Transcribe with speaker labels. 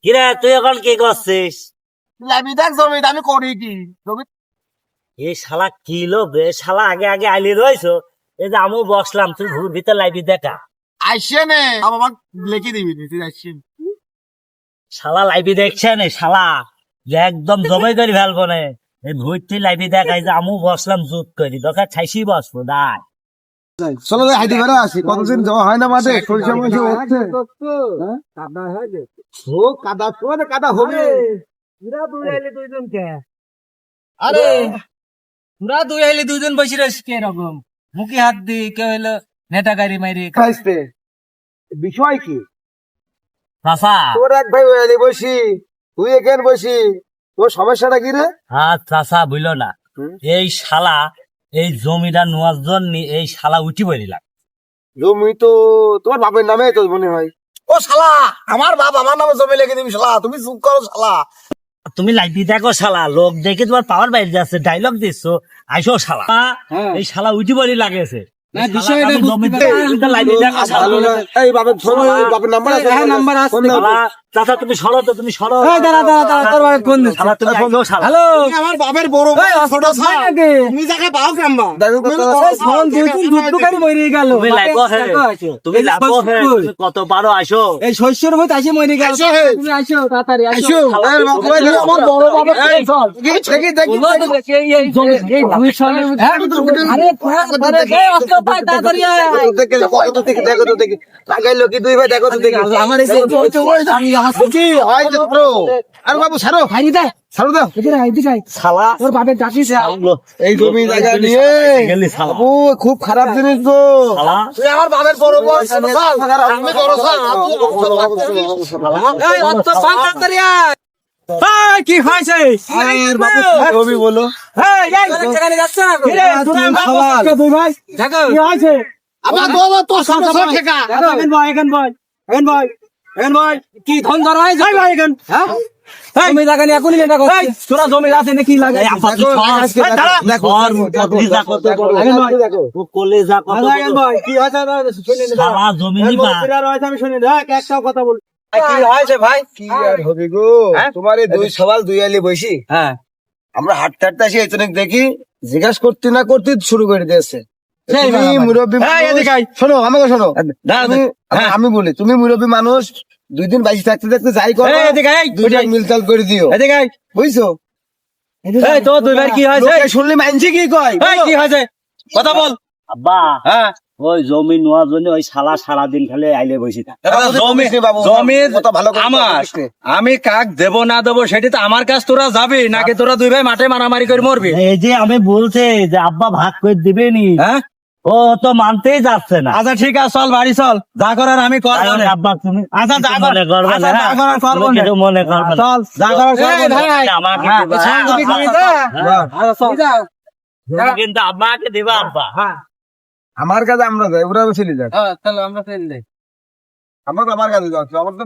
Speaker 1: কিরে তুই এখন কি করছিস?
Speaker 2: আমি দেখ জমিতে আমি করি কি জমি
Speaker 1: এই শালা কি লোক রে, শালা আগে আগে আইলি রয়েছো। এই যে আমু বসলাম, তুই ঘুর ভিতর লাইবি দেখা।
Speaker 2: আইসে নে আমার লিখে দিবি তুই আইসেন
Speaker 1: শালা লাইবি দেখছে নে শালা, যে একদম জমে করে ফেলবো নে। এই ভুইটি লাইবি দেখাই যে আমু বসলাম জুত করি, দরকার ছাইছি বসবো দাই।
Speaker 2: চলো হাইটি বেড়া আসি কতদিন যাওয়া হয় না মাঠে সরিষা মরিষা হচ্ছে ও কাদা তোমাদের কাদা হবে
Speaker 3: আরে তোরা দুই আইলে দুইজন বসে রয়েছে কে রকম মুখে হাত দি কেউ হইলো নেতাগারি মাইরি
Speaker 2: খাইছে বিষয় কি
Speaker 1: চাচা
Speaker 2: তোর এক ভাই এলি বসি তুই এখানে বসি তোর সমস্যাটা কি রে
Speaker 1: হ্যাঁ চাচা বুঝলো না, এই শালা এই জমিটা নেওয়ার জন্য এই শালা উঠি বলিলাম।
Speaker 2: জমি তো তোমার বাপের নামে তো মনে হয় ও শালা আমার বাপ আমার নামে জমি লিখে দিবি শালা তুমি চুপ করো শালা
Speaker 1: তুমি লাইবি দেখো শালা, লোক দেখে তোমার পাওয়ার বাইরে যাচ্ছে, ডায়লগ দিচ্ছ, আইসো শালা। এই শালা উঠি বলি লাগেছে।
Speaker 3: না, বিষয়টা বুঝতে
Speaker 2: এই বাপের বাপের নাম্বার আছে
Speaker 3: হ্যাঁ নাম্বার আছে
Speaker 1: শালা, চাচা তুমি সরো তো, তুমি সরো।
Speaker 3: এই দাঁড়া দাঁড়া দাঁড়া তোর ভাই ফোন দিছে
Speaker 1: শালা তুমি আইসো শালা।
Speaker 3: হ্যালো
Speaker 2: আমার বাপের বড় ভাই ছোট ভাই
Speaker 3: নাকি
Speaker 2: তুমি যাকে পাও কেমবা
Speaker 3: ফোন দুই তিন দুধকারি মরে গেল
Speaker 1: তুমি লাইবো হে, তুমি লাইবো হে, তুমি কত পারো আইসো।
Speaker 3: এই শস্যের মধ্যে আসে মরে গেল
Speaker 2: আইসো হে।
Speaker 3: তুমি আইসো তাড়াতাড়ি
Speaker 2: আইসো
Speaker 3: আইসো
Speaker 2: আমার বড় বাপের চল দেখি দেখি
Speaker 3: আরে অস্ত্র পাই তাড়াতাড়ি আয়।
Speaker 2: দেখো তো দেখি লাগাইলো কি দুই ভাই দেখো তো দেখি
Speaker 3: আমার এই
Speaker 2: কি হয় তো ব্রো আর বাবু ছাড়ো
Speaker 3: হাইনি দে
Speaker 2: ছাড়ো দাও
Speaker 3: এদিকে আয়
Speaker 1: শালা
Speaker 3: তোর বাপের ডাকিস
Speaker 2: এই জমি জায়গা নিয়ে
Speaker 1: গেলি শালা।
Speaker 2: বাবু খুব খারাপ জিনিস তো
Speaker 1: শালা
Speaker 2: তুই আমার বাপের বড় বয়স আমি বড়
Speaker 3: এই অত পান তাড়াতাড়ি আয় এই কি হইছে
Speaker 2: আর বাবু জমি বলো
Speaker 3: এই সেখানে যাচ্ছে না দুই ভাই দেখো কি হইছে
Speaker 2: আবার বাবা তো সমস্যা ঠেকা
Speaker 3: এখন ভাই এখন ভাই এখন ভাই এখন ভাই কি ধন ধরা হয় যাই ভাই এখন হ্যাঁ জমি লাগানি এখনই লেটা করছিস তোরা জমি আছে নাকি লাগে
Speaker 1: এই আপা তুই সর।
Speaker 2: দেখো
Speaker 1: সর, কলিজা কত বড়।
Speaker 3: এখন ভাই
Speaker 1: ও কলিজা কত বড়।
Speaker 3: এখন ভাই কি হইছে শুনে নে
Speaker 1: শালা জমি নিবা।
Speaker 3: আমি শুনে দেখ একটাও কথা বল
Speaker 2: কি হয়েছে ভাই কি আর হবে গো তোমার এই দুই সওয়াল দুই আলি বসি
Speaker 3: হ্যাঁ
Speaker 2: আমরা হাঁটতে হাঁটতে আসি এতনেক দেখি জিজ্ঞাসা করতে না করতে শুরু করে দিয়েছে
Speaker 3: সেই
Speaker 2: তুমি
Speaker 3: বাবা।
Speaker 2: মুরব্বী
Speaker 3: এই,
Speaker 2: মানুষ।
Speaker 3: এদিকে আয়।
Speaker 2: শোনো আমাকে শোনো
Speaker 3: দাঁড়া,
Speaker 2: তুমি-
Speaker 3: হ্যাঁ।
Speaker 2: আমি বলি তুমি মুরব্বী মানুষ দুই দিন বাইশে থাকতে থাকতে যাই করো
Speaker 3: এই, এদিকে আয়,
Speaker 2: দুইটা
Speaker 3: ওইটাই।
Speaker 2: মিলতাল করে দিও
Speaker 3: এদিকে আয়।
Speaker 2: বুঝছো
Speaker 3: এই তো দুই ভাই কি হয়েছে
Speaker 2: লোকে শুনলে মানছি কি কয়
Speaker 3: এই কি হয়েছে কথা বল
Speaker 1: আব্বা
Speaker 3: হ্যাঁ
Speaker 1: ওই জমি নেওয়ার জন্য ওই শালা সারাদিন খালি আইলে বসে থাকে।
Speaker 3: জমি
Speaker 2: বাবু,
Speaker 3: জমির
Speaker 2: কথা ভালো করে
Speaker 3: আমার
Speaker 2: বলিস নে।
Speaker 3: আমি কাক দেব না দেবো সেটি তো আমার কাছ তোরা যাবি নাকি তোরা দুই ভাই মাঠে মারামারি করে মরবি
Speaker 1: এই যে আমি বলছে যে আব্বা ভাগ করে দিবেনি,
Speaker 3: হ্যাঁ
Speaker 1: ও তো মানতেই যাচ্ছে না।
Speaker 3: আচ্ছা ঠিক আছে চল বাড়ি চল যা করার আমি করবো
Speaker 1: তাহলে
Speaker 3: না।
Speaker 1: আব্বা তুমি
Speaker 3: আচ্ছা যা
Speaker 1: কিছু মনে করবে না,
Speaker 3: আচ্ছা, যা
Speaker 1: হ্যাঁ?
Speaker 3: করার করবো
Speaker 1: তুমি
Speaker 3: না।
Speaker 1: কিছু মনে করবে না।
Speaker 3: চল যা করার করবো
Speaker 1: এই
Speaker 3: না।
Speaker 1: ভাই, আমাকে
Speaker 3: হ্যাঁ,
Speaker 1: দিবা।
Speaker 3: হ্যাঁ, তুমি কি
Speaker 1: আব্বা,
Speaker 3: দিবা?
Speaker 1: হ্যাঁ,
Speaker 3: আচ্ছা, চল।
Speaker 1: তুমি কিন্তু আব্বাকে দিবা আব্বা।
Speaker 3: হ্যাঁ,
Speaker 2: আমার কাছে আমরা যাই ওরা চলে যাক
Speaker 3: চলো আমরা ফেল দেই
Speaker 2: আমার আমার কাছে যাচ্ছি আমার তো